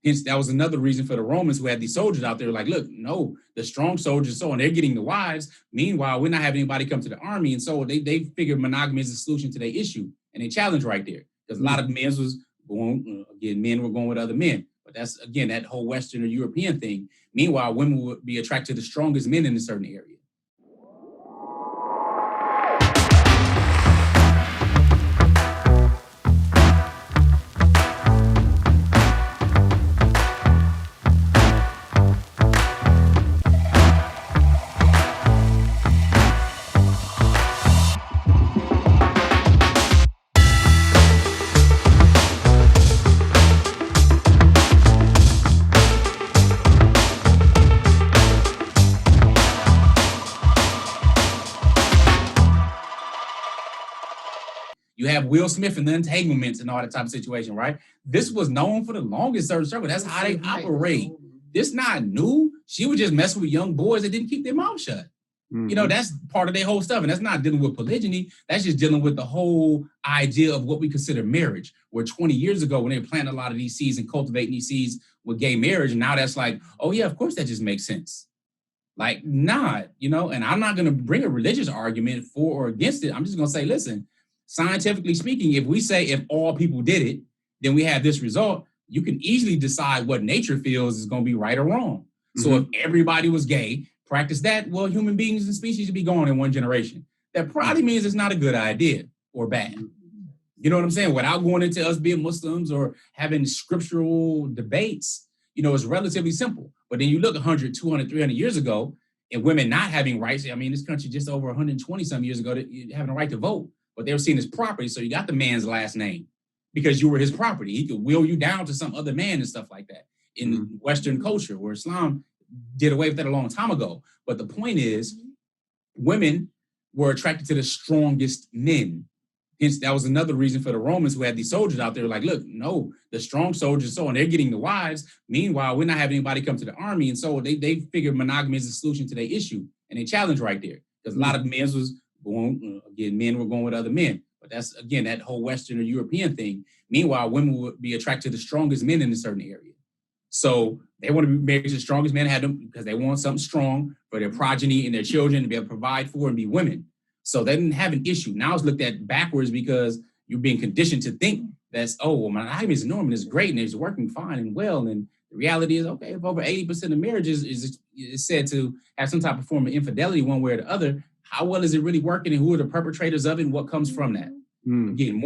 Hence, that was another reason for the Romans who had these soldiers out there like, look, no, the strong soldiers, so, and they're getting the wives. Meanwhile, we're not having anybody come to the army. And so they figured monogamy is the solution to their issue. And they challenged right there. Because a lot of men was going, again, men were going with other men. But that's, again, that whole Western or European thing. Meanwhile, women would be attracted to the strongest men in a certain area. You have Will Smith and the entanglements and all that type of situation, right? This was known for the longest certain circle. That's how they operate. This not new. She was just messing with young boys that didn't keep their mouth shut. Mm-hmm. You know, that's part of their whole stuff. And that's not dealing with polygyny. That's just dealing with the whole idea of what we consider marriage. Where 20 years ago, when they were planting a lot of these seeds and cultivating these seeds with gay marriage, and now that's like, oh yeah, of course that just makes sense. Like, not, you know, and I'm not going to bring a religious argument for or against it. I'm just going to say, listen, scientifically speaking, if we say if all people did it, then we have this result, you can easily decide what nature feels is going to be right or wrong. Mm-hmm. So if everybody was gay, practice that, well, human beings and species would be gone in one generation. That probably means it's not a good idea or bad. You know what I'm saying? Without going into us being Muslims or having scriptural debates, you know, it's relatively simple. But then you look 100, 200, 300 years ago, and women not having rights. I mean, this country just over 120 some years ago, having a right to vote. But they were seen as property, so you got the man's last name because you were his property. He could will you down to some other man and stuff like that in Western culture, where Islam did away with that a long time ago. But the point is, women were attracted to the strongest men. Hence, that was another reason for the Romans who had these soldiers out there like, look, no, the strong soldiers, so, and they're getting the wives. Meanwhile, we're not having anybody come to the army. And so they figured monogamy is the solution to their issue. And they challenged right there. Because a lot of men was going, again, men were going with other men. But that's, again, that whole Western or European thing. Meanwhile, women would be attracted to the strongest men in a certain area. So they want to be married to the strongest men, had them because they want something strong for their progeny and their children to be able to provide for and be women. So they didn't have an issue. Now it's looked at backwards because you're being conditioned to think that's, oh, well, monogamy is normal and it's great and it's working fine and well. And the reality is, okay, if over 80% of marriages is said to have some type of form of infidelity one way or the other, how well is it really working and who are the perpetrators of it and what comes from that? Again,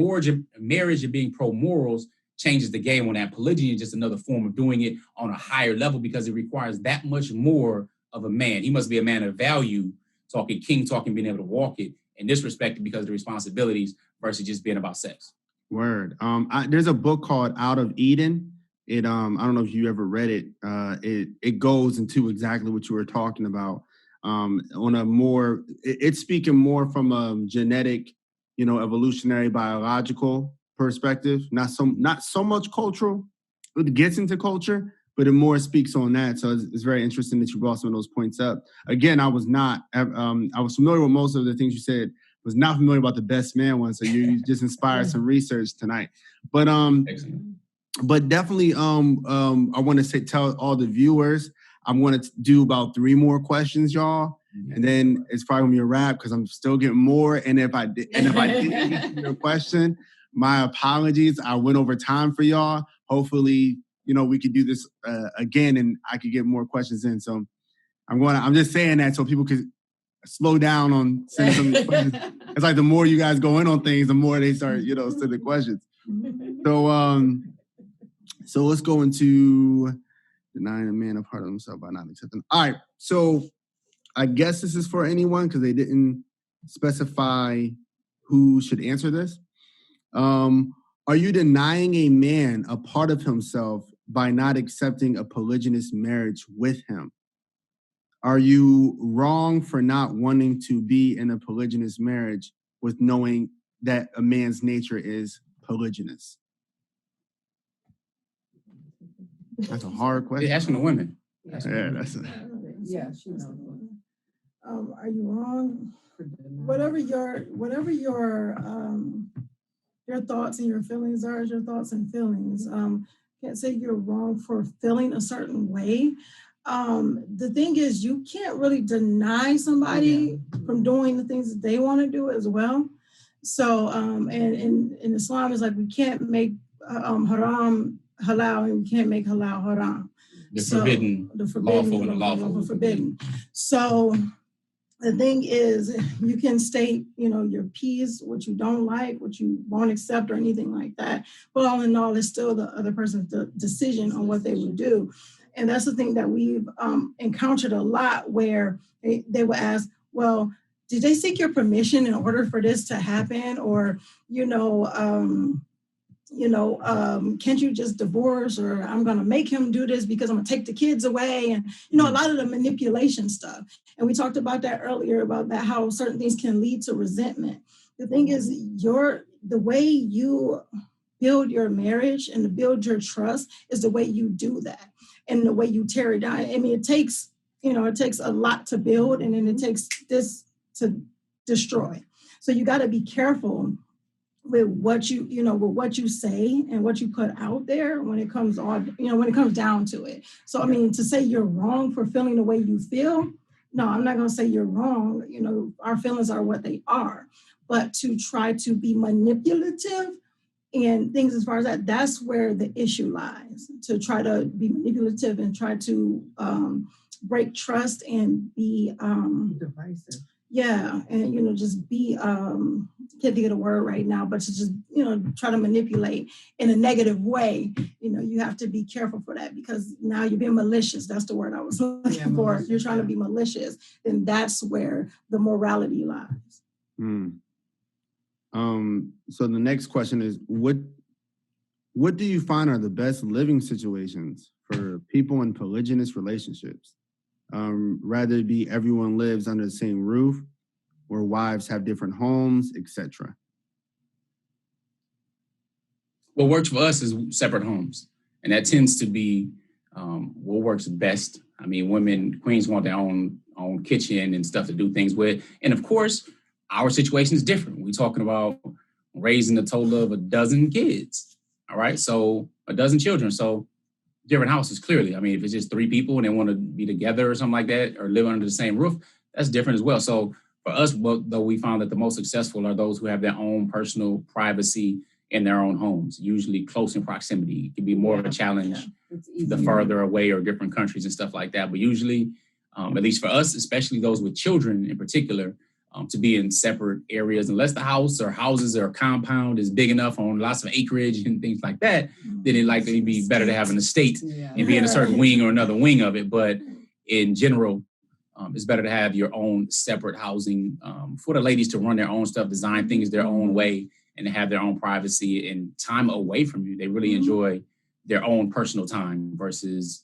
marriage and being pro-morals changes the game on that. Polygyny is just another form of doing it on a higher level because it requires that much more of a man. He must be a man of value, talking, being able to walk it in this respect because of the responsibilities versus just being about sex. Word. There's a book called Out of Eden. I don't know if you ever read it. It goes into exactly what you were talking about. On a more, it's speaking more from a genetic, evolutionary, biological perspective. Not so much cultural. It gets into culture, but it more speaks on that. So it's very interesting that you brought some of those points up. Again, I was familiar with most of the things you said. Was not familiar about the best man one. So you just inspired some research tonight. But definitely, I want to tell all the viewers, I'm going to do about 3 more questions, y'all. And then it's probably going to be a wrap because I'm still getting more. And if I didn't answer your question, my apologies. I went over time for y'all. Hopefully, we could do this again and I could get more questions in. So I'm just saying that so people could slow down on sending some questions. It's like the more you guys go in on things, the more they start, sending questions. So let's go into denying a man a part of himself by not accepting. All right. So I guess this is for anyone because they didn't specify who should answer this. Are you denying a man a part of himself by not accepting a polygynous marriage with him? Are you wrong for not wanting to be in a polygynous marriage with knowing that a man's nature is polygynous? That's a hard question. You're asking the women. Yeah, she knows. Are you wrong? Whatever your thoughts and your feelings are, your thoughts and feelings. Can't say you're wrong for feeling a certain way. The thing is, you can't really deny somebody from doing the things that they want to do as well. So, and in Islam, it's like we can't make haram halal and we can't make halal haram. The forbidden, lawful and unlawful. Forbidden. So the thing is, you can state, your piece, what you don't like, what you won't accept or anything like that. But all in all, it's still the other person's decision on what they would do. And that's the thing that we've encountered a lot, where they will ask, well, did they seek your permission in order for this to happen? Or, can't you just divorce, or I'm going to make him do this because I'm going to take the kids away. And, a lot of the manipulation stuff. And we talked about that earlier, about that, how certain things can lead to resentment. The thing is, the way you build your marriage and to build your trust is the way you do that and the way you tear it down. I mean, it takes a lot to build, and then it takes this to destroy. So you got to be careful with what you say and what you put out there when it comes down to it. So, I mean, to say you're wrong for feeling the way you feel, no, I'm not going to say you're wrong. Our feelings are what they are. But to try to be manipulative and things as far as that's where the issue lies. To try to be manipulative and try to break trust and be divisive. Yeah, and just be can't think of the word right now, but to just try to manipulate in a negative way. You have to be careful for that, because now you're being malicious. That's the word I was looking for. Malicious. You're trying to be malicious, then that's where the morality lies. So the next question is, what do you find are the best living situations for people in polygynous relationships? Rather it be everyone lives under the same roof, or wives have different homes, etc. What works for us is separate homes, and that tends to be what works best. I mean, queens want their own kitchen and stuff to do things with, and of course, our situation is different. We're talking about raising a total of 12 kids. All right, so 12 children. So different houses, clearly. I mean, if it's just 3 people and they want to be together or something like that, or live under the same roof, that's different as well. So for us, though, we found that the most successful are those who have their own personal privacy in their own homes, usually close in proximity. It can be more of a challenge the further away, or different countries and stuff like that. But usually, at least for us, especially those with children in particular, to be in separate areas, unless the house or houses or compound is big enough on lots of acreage and things like that, then it likely be better to have an estate and be in a certain wing or another wing of it. But in general, it's better to have your own separate housing for the ladies to run their own stuff, design things their own way, and to have their own privacy and time away from you. They really enjoy their own personal time versus,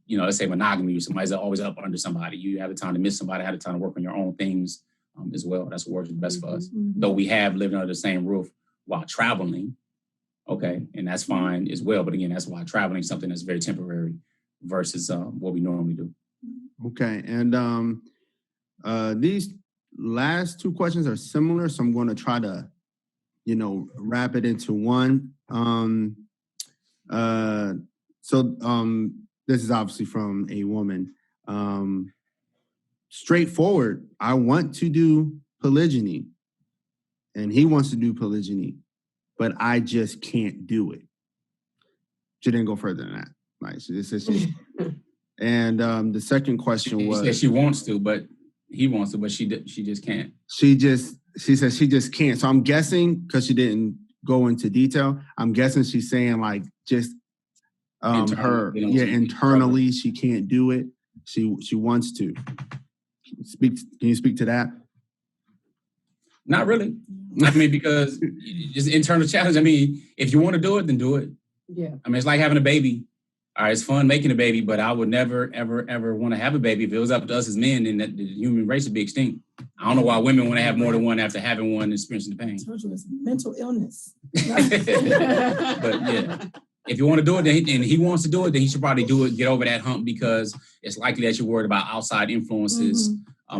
let's say monogamy, somebody's always up under somebody. You have the time to miss somebody, have the time to work on your own things as well. That's what works best for us. Though we have lived under the same roof while traveling, okay, and that's fine as well. But again, that's why traveling is something that's very temporary versus what we normally do. Okay, and these last 2 questions are similar, so I'm going to try to, wrap it into one. This is obviously from a woman. Straightforward, I want to do polygyny, and he wants to do polygyny, but I just can't do it. She didn't go further than that. Like, and the second question was, she said she wants to, but he wants to, but she just can't. She says she just can't. So I'm guessing, because she didn't go into detail, I'm guessing she's saying like just internally she can't do it. She wants to. Can you speak to that? Not really. I mean, because just internal challenge. I mean, if you want to do it, then do it. Yeah. I mean, it's like having a baby. All right, it's fun making a baby, but I would never, ever, ever want to have a baby. If it was up to us as men, then the human race would be extinct. I don't know why women want to have more than one after having one and experiencing the pain. I told you it's mental illness. But yeah, if you want to do it, and he wants to do it, then he should probably do it, get over that hump, because it's likely that you're worried about outside influences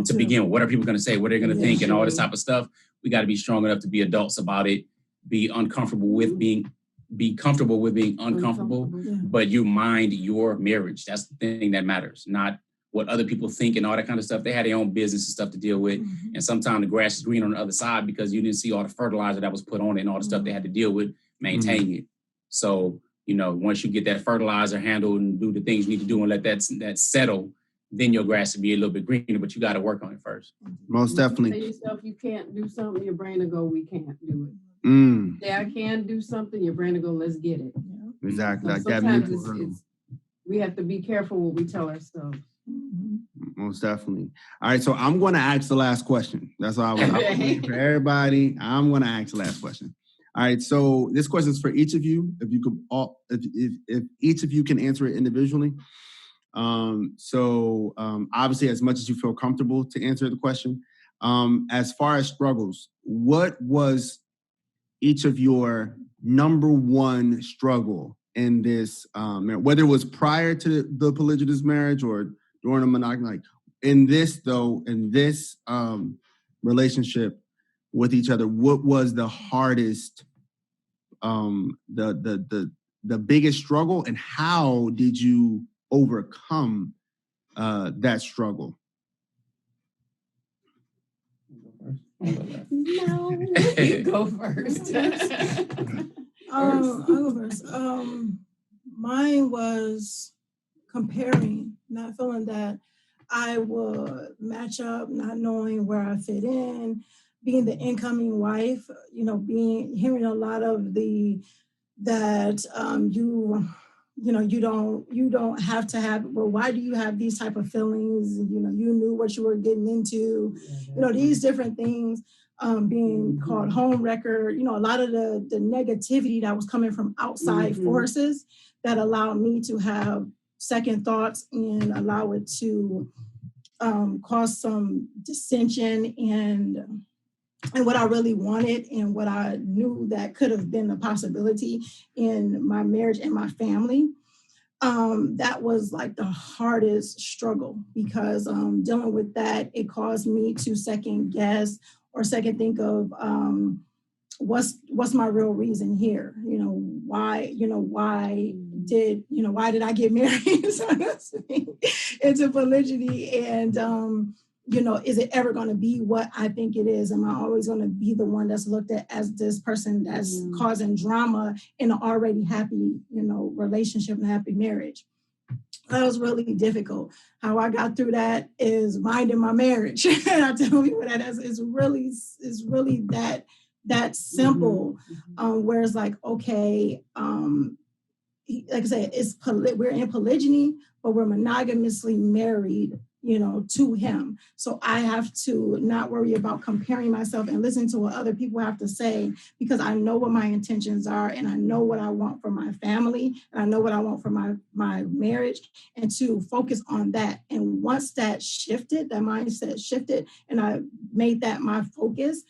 to begin with. What are people going to say? What are they going to think? And all this type of stuff. We got to be strong enough to be adults about it, be uncomfortable with being be comfortable with being uncomfortable, but you mind your marriage. That's the thing that matters, not what other people think and all that kind of stuff. They had their own business and stuff to deal with. And sometimes the grass is green on the other side because you didn't see all the fertilizer that was put on it and all the stuff they had to deal with maintaining it. So, you know, once you get that fertilizer handled and do the things you need to do and let that settle, then your grass will be a little bit greener, but you got to work on it first. Most definitely. You tell yourself you can't do something, your brain will go, we can't do it. Yeah, I can do something, your brain will go, let's get it. Exactly. So like that. sometimes we have to be careful what we tell ourselves. Most definitely. All right, so I'm going to ask the last question. That's all I want for everybody. I'm going to ask the last question. All right, so this question is for each of you. If you could if each of you can answer it individually. Obviously, as much as you feel comfortable to answer the question, as far as struggles, what was each of your number one struggle in this, whether it was prior to the polygynous marriage or during a monogamy, like in this relationship with each other, what was the hardest, the biggest struggle, and how did you overcome that struggle? No, you go first. I'll go first. Mine was comparing, not feeling that I would match up, not knowing where I fit in, being the incoming wife, you know, hearing a lot of you don't have to have, well, why do you have these type of feelings? You know, you knew what you were getting into, you know, these different things, being called home wrecker, you know, a lot of the negativity that was coming from outside forces that allowed me to have second thoughts and allow it to cause some dissension and what I really wanted and what I knew that could have been a possibility in my marriage and my family. That was like the hardest struggle because dealing with that, it caused me to second guess or second think of what's my real reason here? You know, why did I get married into polygyny? And you know, is it ever going to be what I think it is? Am I always going to be the one that's looked at as this person that's causing drama in an already happy, you know, relationship and happy marriage? That was really difficult. How I got through that is minding my marriage. And I tell people that is really that simple. Where it's like, okay, like I said, we're in polygyny, but we're monogamously married, you know, to him. So I have to not worry about comparing myself and listen to what other people have to say because I know what my intentions are and I know what I want for my family and I know what I want for my marriage, and to focus on that. And once that mindset shifted and I made that my focus,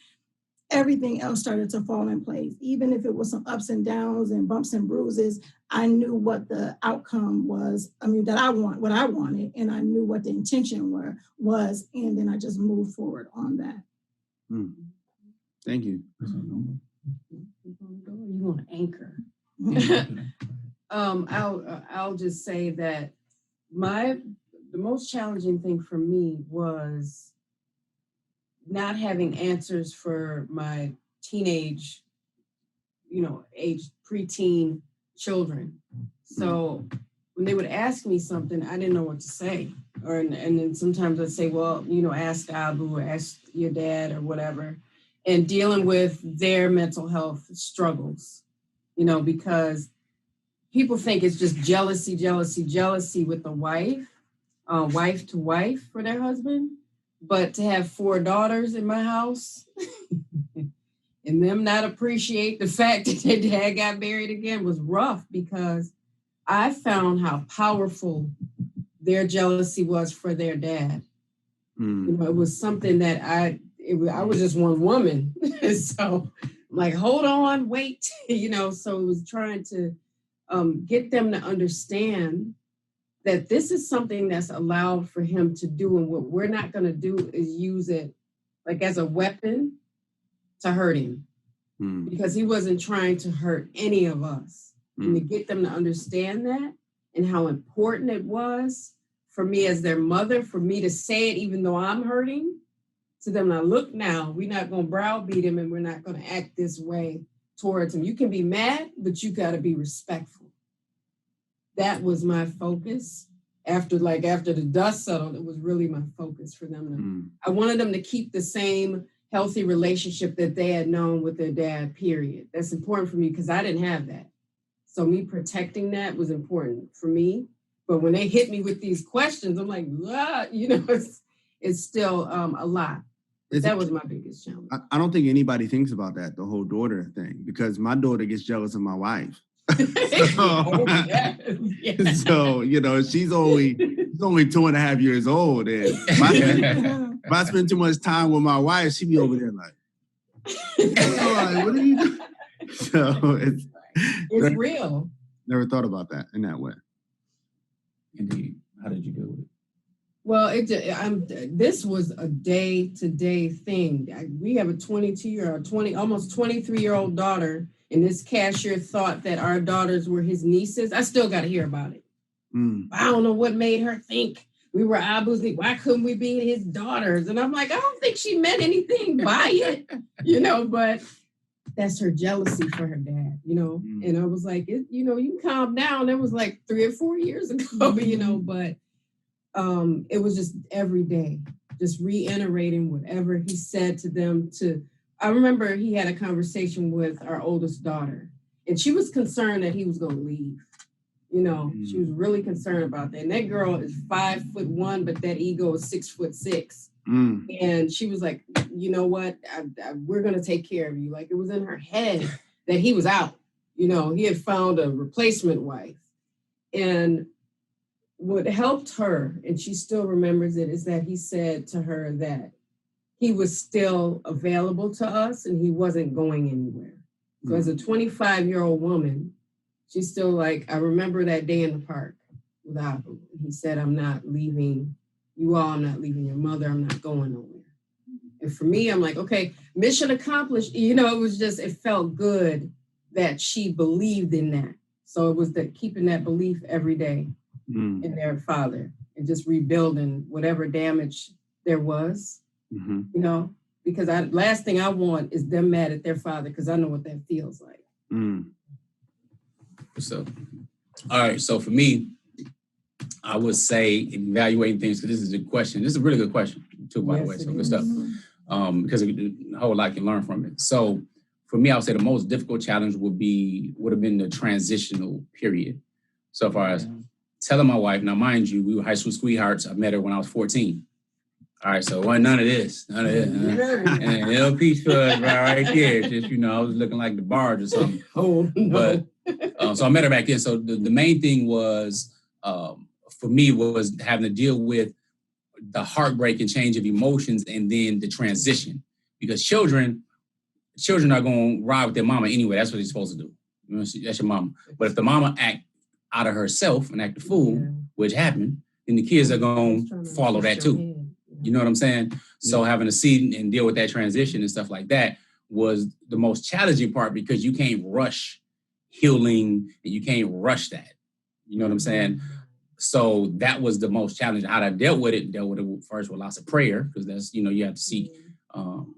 everything else started to fall in place. Even if it was some ups and downs and bumps and bruises, I knew what the outcome was. I mean, what I wanted, and I knew what the intention was, and then I just moved forward on that. Thank you. You want to anchor? I'll just say that the most challenging thing for me was not having answers for my teenage, age preteen children. So when they would ask me something, I didn't know what to say. And then sometimes I'd say, well, ask Abu or ask your dad or whatever. And dealing with their mental health struggles, because people think it's just jealousy with the wife to wife for their husband. But to have 4 daughters in my house and them not appreciate the fact that their dad got married again was rough, because I found how powerful their jealousy was for their dad. It was something that I was just one woman. So I'm like, hold on, wait, so it was trying to get them to understand that this is something that's allowed for him to do. And what we're not going to do is use it like as a weapon to hurt him. because he wasn't trying to hurt any of us. And to get them to understand that and how important it was for me as their mother, for me to say it even though I'm hurting, to them, now look now, we're not going to browbeat him and we're not going to act this way towards him. You can be mad, but you got to be respectful. That was my focus. After the dust settled, it was really my focus for them. I wanted them to keep the same healthy relationship that they had known with their dad, period. That's important for me because I didn't have that. So me protecting that was important for me. But when they hit me with these questions, I'm like, it's still a lot. That was my biggest challenge. I don't think anybody thinks about that, the whole daughter thing, because my daughter gets jealous of my wife. So, she's only 2.5 years old. And if I spend too much time with my wife, she be over there like, what are you doing? So it's real. Never thought about that in that way. Indeed. How did you deal with it? Well, this was a day-to-day thing. We have a 22-year-old, almost 23-year-old daughter, and this cashier thought that our daughters were his nieces. I still got to hear about it. I don't know what made her think we were obviously, why couldn't we be his daughters? And I'm like, I don't think she meant anything by it, but that's her jealousy for her dad, And I was like, you can calm down. That was like 3 or 4 years ago, but it was just every day, just reiterating whatever he said to them. I remember he had a conversation with our oldest daughter, and she was concerned that he was going to leave. She was really concerned about that. And that girl is 5'1", but that ego is 6'6". And she was like, you know what? We're going to take care of you. Like, it was in her head that he was out. He had found a replacement wife. And what helped her, and she still remembers it, is that he said to her that he was still available to us and he wasn't going anywhere. So as a 25-year-old woman, she's still like, I remember that day in the park with Abu. He said, I'm not leaving you all. I'm not leaving your mother. I'm not going nowhere. And for me, I'm like, okay, mission accomplished. It felt good that she believed in that. So it was keeping that belief every day in their father and just rebuilding whatever damage there was, because last thing I want is them mad at their father, because I know what that feels like. So, all right. So for me, I would say evaluating things, because this is a question. This is a really good question too, by the way. So good stuff. Because a whole lot can learn from it. So for me, I would say the most difficult challenge would have been the transitional period. So far as telling my wife, now mind you, we were high school sweethearts. I met her when I was 14. All right, so it wasn't none of this. And little peach fuzz right there. Just, I was looking like the barge or something. Oh, no. But so I met her back then. So the main thing was, for me, was having to deal with the heartbreak and change of emotions, and then the transition. Because children are going to ride with their mama anyway. That's what they're supposed to do. That's your mama. But if the mama act out of herself and act a fool, which happened, then the kids are going to follow that too. You know what I'm saying? Yeah. So having to see and deal with that transition and stuff like that was the most challenging part, because you can't rush healing and you can't rush that. You know what I'm saying? So that was the most challenging. How I dealt with it first with lots of prayer, because that's, you have to seek,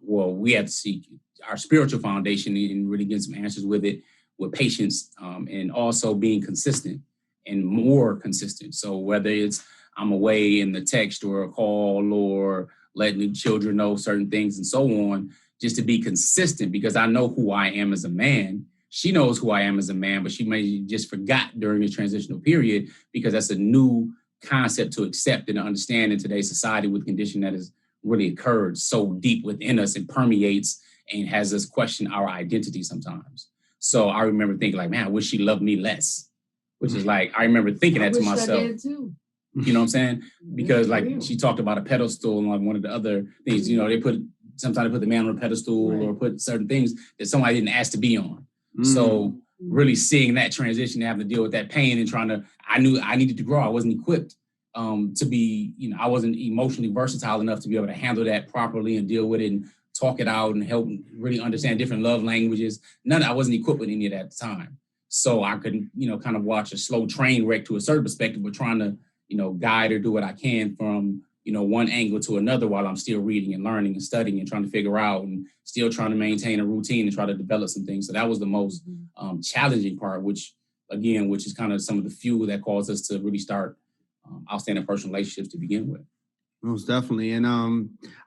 we have to seek our spiritual foundation and really get some answers with it, with patience, and also being consistent and more consistent. So whether it's I'm away in the text or a call or letting the children know certain things and so on, just to be consistent, because I know who I am as a man. She knows who I am as a man, but she may just forgot during the transitional period, because that's a new concept to accept and understand in today's society, with condition that has really occurred so deep within us and permeates and has us question our identity sometimes. So I remember thinking like, man, I wish she loved me less, which is like, I remember thinking that to myself. I did too. You know what I'm saying? Because like she talked about a pedestal, and like one of the other things, sometimes they put the man on a pedestal, or put certain things that somebody didn't ask to be on. So really seeing that transition, having to deal with that pain and I knew I needed to grow. I wasn't equipped to be, I wasn't emotionally versatile enough to be able to handle that properly and deal with it and talk it out and help really understand different love languages. I wasn't equipped with any of that at the time. So I could, kind of watch a slow train wreck to a certain perspective, but trying to, guide or do what I can from, one angle to another while I'm still reading and learning and studying and trying to figure out and still trying to maintain a routine and try to develop some things. So that was the most challenging part, which is kind of some of the fuel that caused us to really start outstanding personal relationships to begin with. Most definitely. And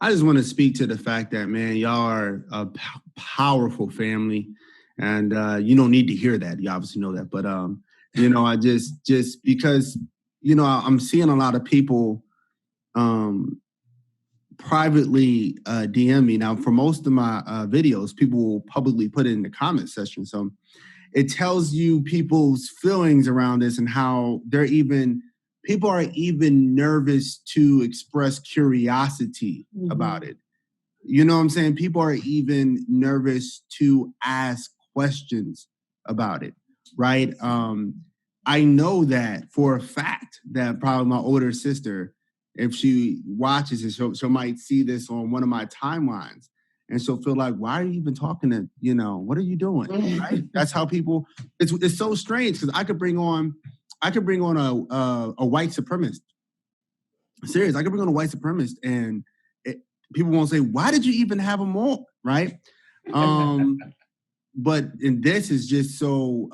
I just want to speak to the fact that, man, y'all are a powerful family. And you don't need to hear that. You obviously know that. But, I just because, I'm seeing a lot of people privately DM me. Now, for most of my videos, people will publicly put it in the comment section. So it tells you people's feelings around this and how people are even nervous to express curiosity about it. You know what I'm saying? People are even nervous to ask questions about it, right? I know that for a fact that probably my older sister, if she watches it, she might see this on one of my timelines and she'll feel like, why are you even talking to, what are you doing? Right? That's how people, it's so strange because I could bring on a white supremacist. Serious, I could bring on a white supremacist and people won't say, why did you even have them on? Right? But in this is just so,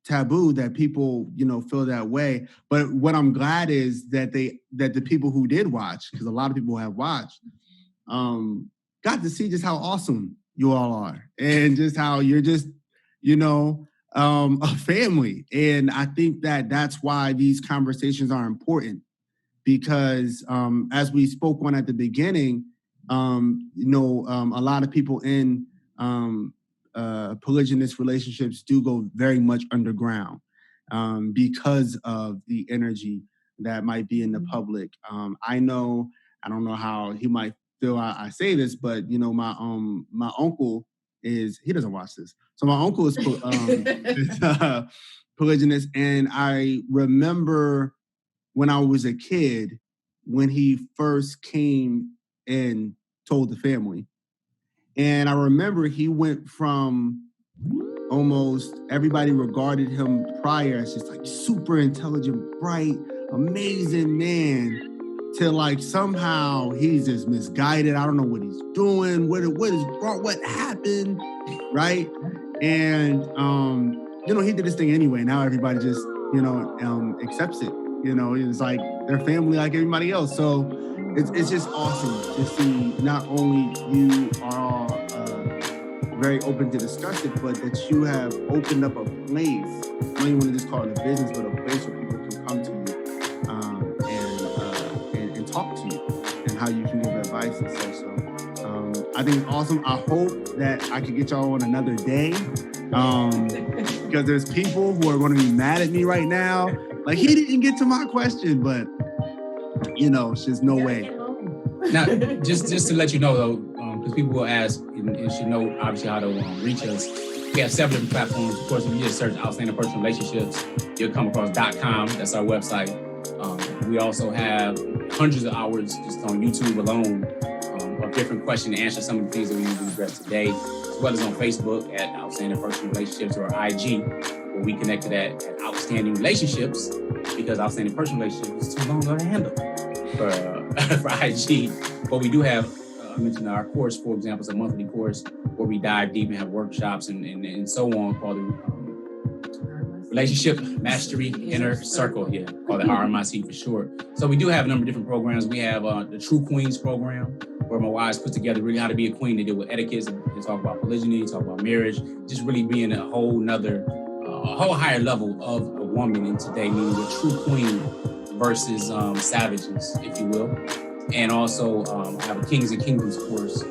taboo that people, feel that way. But what I'm glad is that the people who did watch, because a lot of people have watched, got to see just how awesome you all are and just how you're just, a family. And I think that that's why these conversations are important because as we spoke on at the beginning, a lot of people in polygynous relationships do go very much underground because of the energy that might be in the public. I don't know how he might feel I say this, but my uncle he doesn't watch this. So my uncle is polygynous, and I remember when I was a kid when he first came and told the family. And I remember he went from almost everybody regarded him prior as just like super intelligent, bright, amazing man to like somehow he's just misguided. I don't know what he's doing, what is wrong, what happened, right? And he did this thing anyway. Now everybody just accepts it. It's like their family like everybody else. So it's just awesome to see not only you are very open to discuss it, but that you have opened up a place. I don't even want to just call it a business, but a place where people can come to you and talk to you and how you can give advice and stuff. So I think it's awesome. I hope that I can get y'all on another day because there's people who are going to be mad at me right now. Like, he didn't get to my question, but, it's just no way. Now, just to let you know, though, because people will ask and should know, obviously, how to reach us. We have several different platforms. Of course, if you just search Outstanding Personal Relationships, you'll come across .com. That's our website. We also have hundreds of hours just on YouTube alone of different questions to answer some of the things that we usually address today, as well as on Facebook at Outstanding Personal Relationships or IG, where we connected at Outstanding Relationships, because Outstanding Personal Relationships is too long to handle for IG. But we do have, I mentioned our course, for example, it's a monthly course where we dive deep and have workshops and so on, called the Relationship Mastery Inner Circle, called the RMIC for short. So we do have a number of different programs. We have the True Queens program, where my wives put together really how to be a queen. They deal with etiquette, they talk about polygyny, talk about marriage, just really being a whole higher level of a woman in today, meaning the true queen versus savages, if you will. And also I have a Kings and Kingdoms course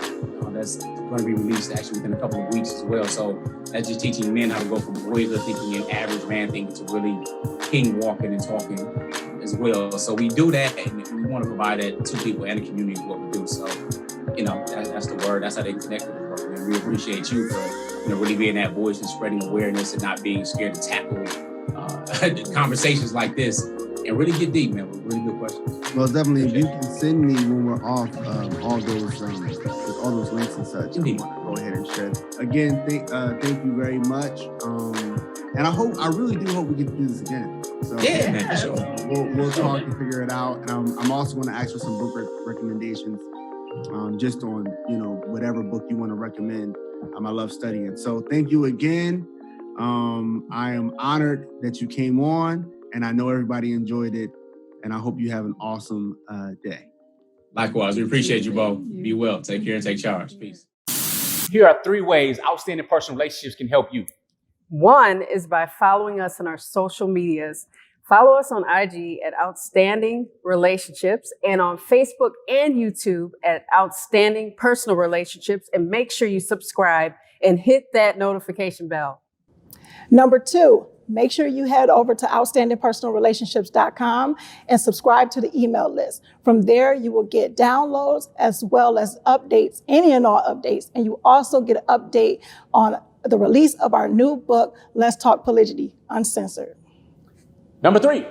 that's going to be released actually within a couple of weeks as well. So that's just teaching men how to go from boyhood thinking and average man thinking to really king walking and talking as well. So we do that, and we want to provide that to people and the community what we do. So, that's the word. That's how they connect with us. And we appreciate you for, really being that voice and spreading awareness and not being scared to tackle conversations like this and really get deep, man, with really good questions. Well, definitely, if you can send me when we're off all those links and such, I want to go ahead and share. Again, thank you very much. And I really do hope we get to do this again. So Yeah, man, for sure. We'll talk and figure it out. And I'm also going to ask for some book recommendations, just on whatever book you want to recommend. I love studying. So thank you again. I am honored that you came on, and I know everybody enjoyed it. And I hope you have an awesome day. Likewise, we appreciate you, Bo. Be well. Take care and take charge. Peace. Here are 3 ways outstanding personal relationships can help you. One is by following us on our social medias. Follow us on IG at Outstanding Relationships and on Facebook and YouTube at Outstanding Personal Relationships. And make sure you subscribe and hit that notification bell. Number 2, make sure you head over to outstandingpersonalrelationships.com and subscribe to the email list. From there, you will get downloads as well as updates, any and all updates. And you also get an update on the release of our new book, Let's Talk Polygyny, Uncensored. Number 3,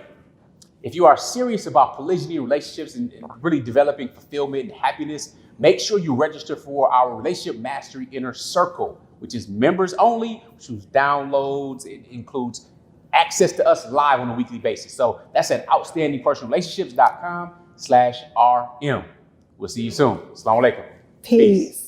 if you are serious about polygyny relationships and really developing fulfillment and happiness, make sure you register for our Relationship Mastery Inner Circle, which is members only, which includes downloads. It includes access to us live on a weekly basis. So that's at outstandingpersonalrelationships.com/RM. We'll see you soon. Assalamu alaikum. Peace.